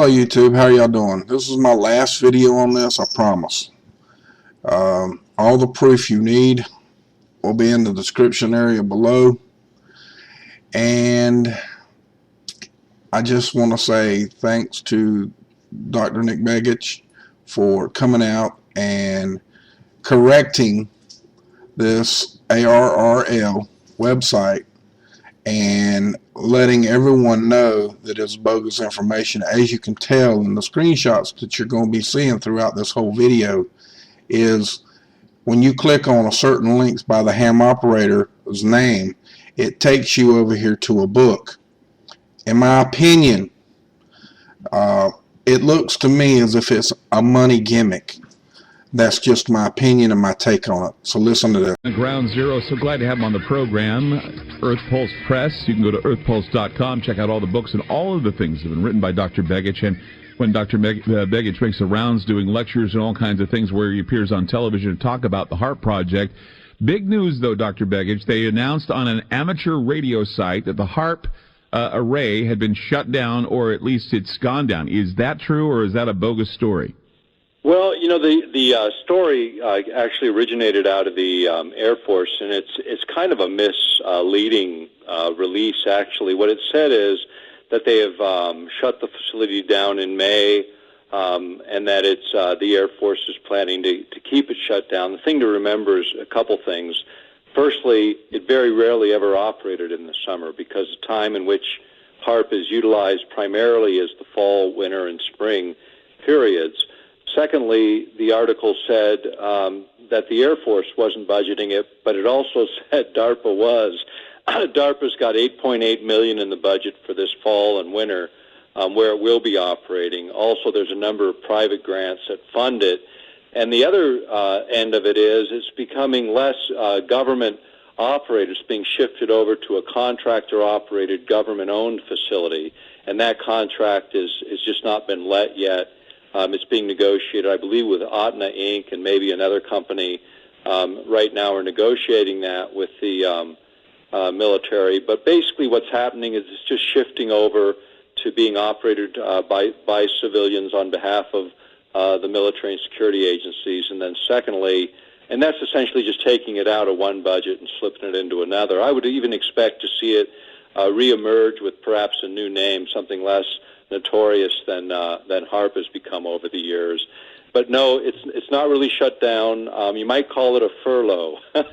Hello YouTube, how y'all doing? This is my last video on this, I promise. All the proof you need will be in the description area below. And I just want to say thanks to Dr. Nick Begich for coming out and correcting this ARRL website and letting everyone know that it's bogus information. As you can tell in the screenshots that you're going to be seeing throughout this whole video, is when you click on a certain links by the ham operator's name, it takes you over here to a book. In my opinion, it looks to me as if it's a money gimmick. That's just my opinion and my take on it. So listen to this. Ground Zero, so glad to have him on the program. Earth Pulse Press. You can go to earthpulse.com, check out all the books and all of the things that have been written by Dr. Begich. And when Dr. Begich makes the rounds doing lectures and all kinds of things where he appears on television to talk about the HARP project. Big news, though, Dr. Begich. They announced on an amateur radio site that the HARP array had been shut down, or at least it's gone down. Is that true, or is that a bogus story? Well, you know, the story actually originated out of the Air Force, and it's kind of a misleading release, actually. What it said is that they have shut the facility down in May, and that it's the Air Force is planning to keep it shut down. The thing to remember is a couple things. Firstly, it very rarely ever operated in the summer because the time in which HARP is utilized primarily is the fall, winter, and spring periods. Secondly, the article said that the Air Force wasn't budgeting it, but it also said DARPA was. DARPA's got $8.8 million in the budget for this fall and winter, where it will be operating. Also, there's a number of private grants that fund it. And the other end of it is it's becoming less government operated. It's being shifted over to a contractor-operated, government-owned facility, and that contract is just not been let yet. It's being negotiated, I believe, with Aetna Inc. and maybe another company. Right now are negotiating that with the military. But basically what's happening is it's just shifting over to being operated by civilians on behalf of the military and security agencies. And then secondly, and that's essentially just taking it out of one budget and slipping it into another. I would even expect to see it reemerge with perhaps a new name, something less notorious than HARP has become over the years. But no, it's not really shut down. You might call it a furlough, part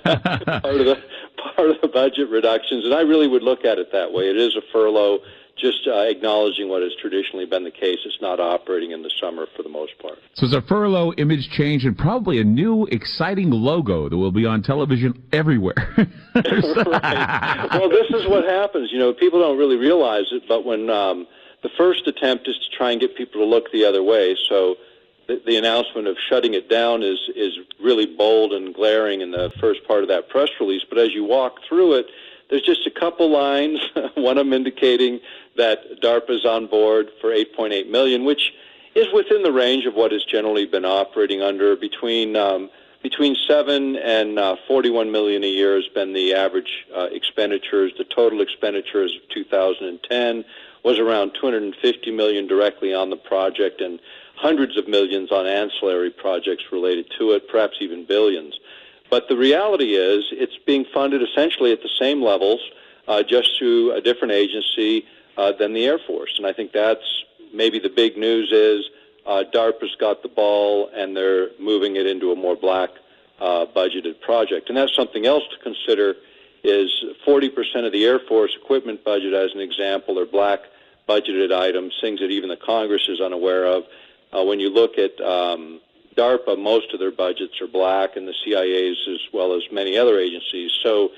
of the budget reductions, and I really would look at it that way. It is a furlough, just acknowledging what has traditionally been the case. It's not operating in the summer for the most part. So it's a furlough, image change, and probably a new exciting logo that will be on television everywhere. Right. Well, this is what happens. You know, people don't really realize it, but when the first attempt is to try and get people to look the other way. So the announcement of shutting it down is really bold and glaring in the first part of that press release. But as you walk through it, there's just a couple lines, one of them indicating that DARPA's on board for $8.8 million, which is within the range of what has generally been operating under. Between $7 and $41 million a year has been the average expenditures. The total expenditures of 2010 was around $250 million directly on the project and hundreds of millions on ancillary projects related to it, perhaps even billions. But the reality is it's being funded essentially at the same levels, just through a different agency than the Air Force. And I think that's maybe the big news is DARPA's got the ball and they're moving it into a more black budgeted project. And that's something else to consider is 40% of the Air Force equipment budget, as an example, are black budgeted items, things that even the Congress is unaware of. When you look at DARPA, most of their budgets are black, and the CIA's as well as many other agencies. So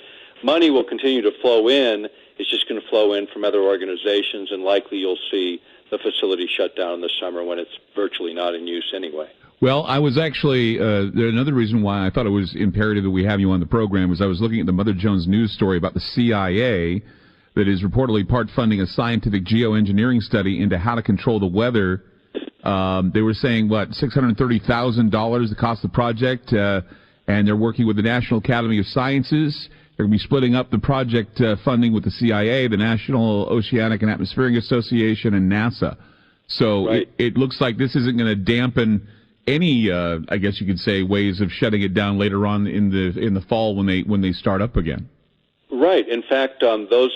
money will continue to flow in. It's just going to flow in from other organizations, and likely you'll see the facility shut down in the summer when it's virtually not in use anyway. Well, I was actually, another reason why I thought it was imperative that we have you on the program was I was looking at the Mother Jones news story about the CIA that is reportedly part funding a scientific geoengineering study into how to control the weather. They were saying, $630,000 the cost of the project, and they're working with the National Academy of Sciences. They're going to be splitting up the project funding with the CIA, the National Oceanic and Atmospheric Association, and NASA. So Right. it looks like this isn't going to dampen any, I guess you could say, ways of shutting it down later on in the fall when they start up again. Right. In fact, those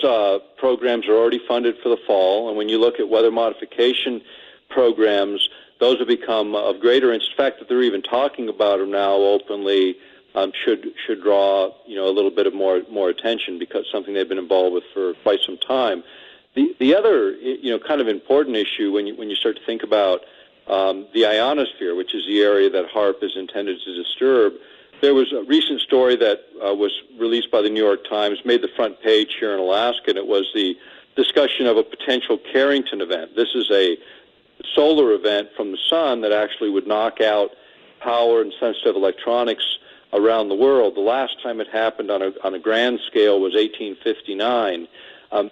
programs are already funded for the fall, and when you look at weather modification programs, those have become of greater interest. In fact, that they're even talking about them now openly should draw a little bit of more attention, because something they've been involved with for quite some time. The other kind of important issue when you start to think about the ionosphere, which is the area that HAARP is intended to disturb. There was a recent story that was released by the New York Times, made the front page here in Alaska, and it was the discussion of a potential Carrington event. This is a solar event from the sun that actually would knock out power and sensitive electronics around the world. The last time it happened on a grand scale was 1859.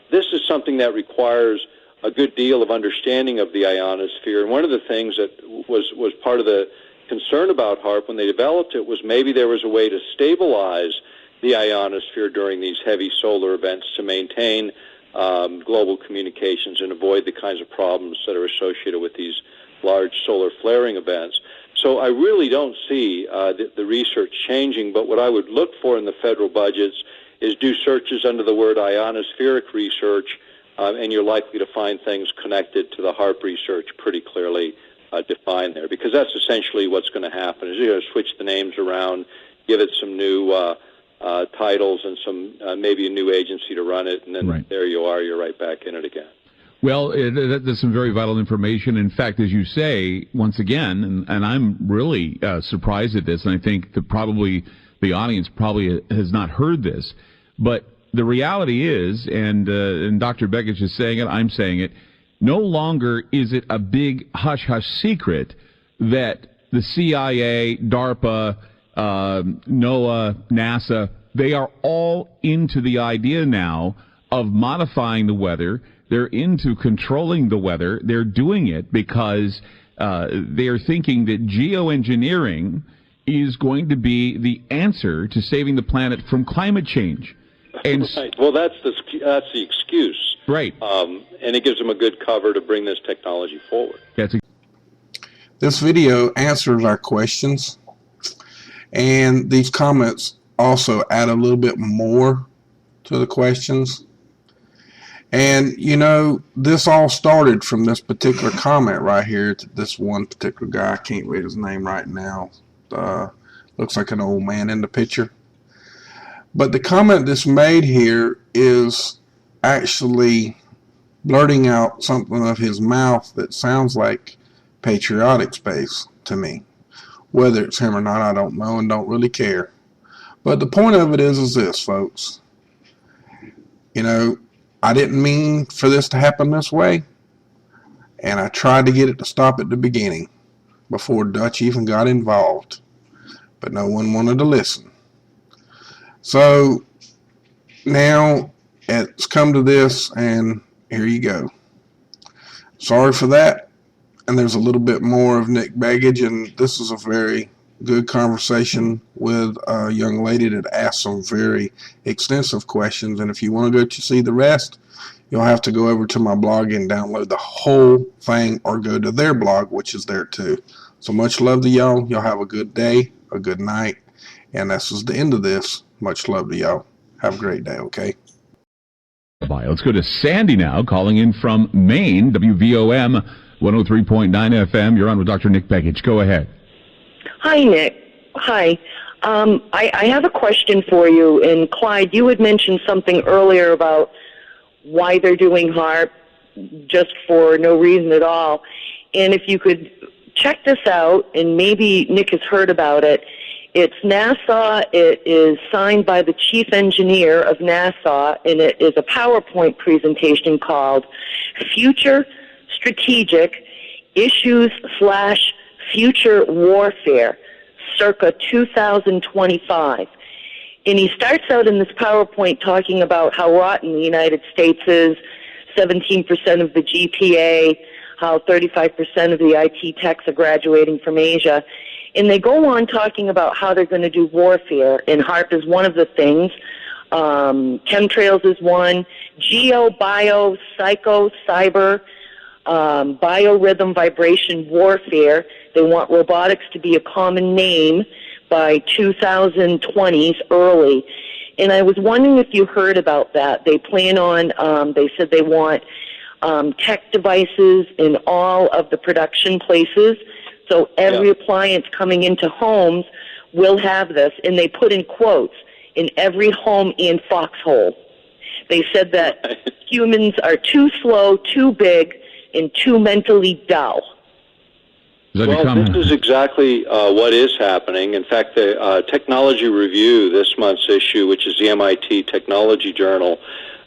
This is something that requires a good deal of understanding of the ionosphere, and one of the things that was part of the concern about HAARP when they developed it was maybe there was a way to stabilize the ionosphere during these heavy solar events to maintain global communications and avoid the kinds of problems that are associated with these large solar flaring events. So I really don't see the research changing, but what I would look for in the federal budgets is do searches under the word ionospheric research, and you're likely to find things connected to the HAARP research pretty clearly defined there, because that's essentially what's going to happen. Is you're going to switch the names around, give it some new titles and some maybe a new agency to run it, and then There you are, you're right back in it again. Well, that's some very vital information. In fact, as you say, once again, and I'm really surprised at this, and I think probably the audience probably has not heard this, but the reality is, and Dr. Begich is saying it, I'm saying it, no longer is it a big hush-hush secret that the CIA, DARPA, NOAA, NASA, they are all into the idea now of modifying the weather. They're into controlling the weather. They're doing it because they're thinking that geoengineering is going to be the answer to saving the planet from climate change. And right. Well, that's the excuse. Right. And it gives them a good cover to bring this technology forward. This video answers our questions, and these comments also add a little bit more to the questions. And, this all started from this particular comment right here to this one particular guy. I can't read his name right now. Looks like an old man in the picture. But the comment that's made here is actually blurting out something of his mouth that sounds like patriotic space to me. Whether it's him or not, I don't know and don't really care. But the point of it is this, folks. I didn't mean for this to happen this way, and I tried to get it to stop at the beginning before Dutch even got involved, but no one wanted to listen. So now it's come to this, and here you go. Sorry for that, and there's a little bit more of Nick Begich, and this is a very good conversation with a young lady that asked some very extensive questions, and if you want to go to see the rest, you'll have to go over to my blog and download the whole thing, or go to their blog, which is there too. So much love to y'all. Y'all have a good day, a good night, and this is the end of this. Much love to y'all. Have a great day, okay? Bye. Let's go to Sandy now, calling in from Maine, WVOM 103.9 FM. You're on with Dr. Nick Begich. Go ahead. Hi, Nick. Hi. I have a question for you. And Clyde, you had mentioned something earlier about why they're doing HAARP just for no reason at all. And if you could check this out, and maybe Nick has heard about it. It's NASA. It is signed by the chief engineer of NASA, and it is a PowerPoint presentation called Future Strategic Issues/Future Warfare, circa 2025. And he starts out in this PowerPoint talking about how rotten the United States is, 17% of the GPA, how 35% of the IT techs are graduating from Asia. And they go on talking about how they're going to do warfare, and HAARP is one of the things. Chemtrails is one. Geo, bio, psycho, cyber. biorhythm vibration warfare. They want robotics to be a common name by 2020s early. And I was wondering if you heard about that. They plan on, they said they want tech devices in all of the production places. So every appliance coming into homes will have this. And they put in quotes, in every home and foxhole. They said that humans are too slow, too big, and too mentally dull. Well, this is exactly what is happening. In fact, the Technology Review, this month's issue, which is the MIT Technology Journal,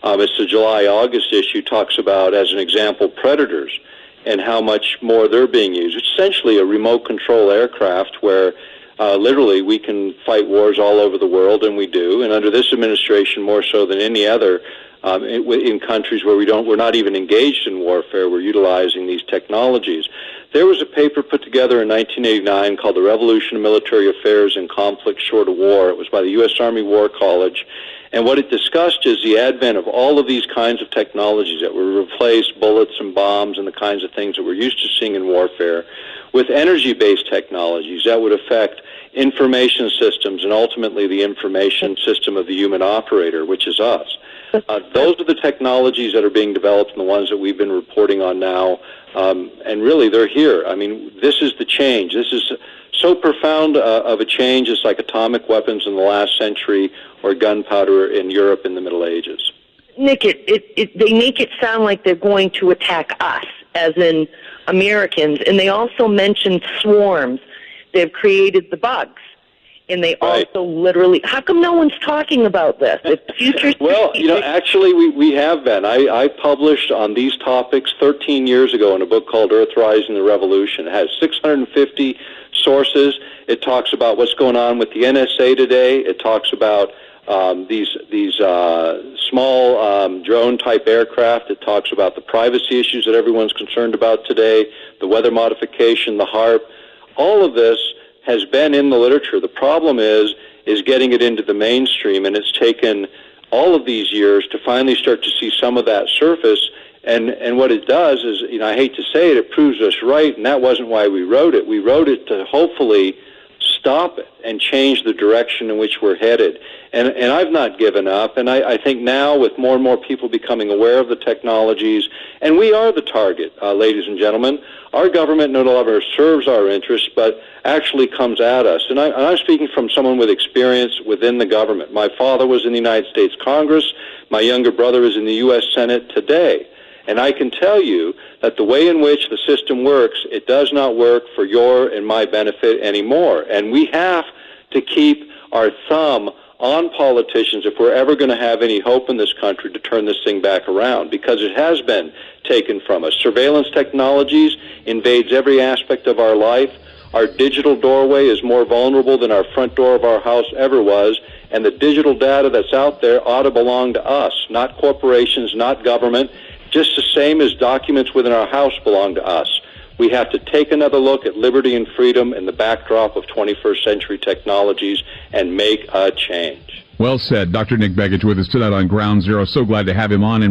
it's the July-August issue, talks about, as an example, predators and how much more they're being used. It's essentially a remote control aircraft where literally we can fight wars all over the world, and we do. And under this administration, more so than any other, in countries where we're not even engaged in warfare, we're utilizing these technologies. There was a paper put together in 1989 called The Revolution of Military Affairs and Conflict Short of War. It was by the U.S. Army War College. And what it discussed is the advent of all of these kinds of technologies that would replace bullets and bombs and the kinds of things that we're used to seeing in warfare with energy-based technologies that would affect information systems and ultimately the information system of the human operator, which is us. Those are the technologies that are being developed and the ones that we've been reporting on now. And really, they're here. I mean, this is the change. This is so profound of a change. It's like atomic weapons in the last century or gunpowder in Europe in the Middle Ages. Nick, they make it sound like they're going to attack us, as in Americans. And they also mention swarms. They've created the bugs. And they also literally, how come no one's talking about this? Well, actually we have been. I published on these topics 13 years ago in a book called Earthrise and the Revolution. It has 650 sources. It talks about what's going on with the NSA today. It talks about these small drone-type aircraft. It talks about the privacy issues that everyone's concerned about today, the weather modification, the HARP. All of this has been in the literature. The problem is getting it into the mainstream, and it's taken all of these years to finally start to see some of that surface. And what it does is, I hate to say it, it proves us right, and that wasn't why we wrote it. We wrote it to hopefully stop it and change the direction in which we're headed. And I've not given up, and I think now with more and more people becoming aware of the technologies, and we are the target, ladies and gentlemen. Our government no longer serves our interests, but actually comes at us. And I'm speaking from someone with experience within the government. My father was in the United States Congress. My younger brother is in the U.S. Senate today. And I can tell you that the way in which the system works, it does not work for your and my benefit anymore. And we have to keep our thumb on politicians if we're ever going to have any hope in this country to turn this thing back around, because it has been taken from us. Surveillance technologies invades every aspect of our life. Our digital doorway is more vulnerable than our front door of our house ever was, and the digital data that's out there ought to belong to us, not corporations, not government, just the same as documents within our house belong to us. We have to take another look at liberty and freedom in the backdrop of 21st century technologies and make a change. Well said. Dr. Nick Begich with us tonight on Ground Zero. So glad to have him on.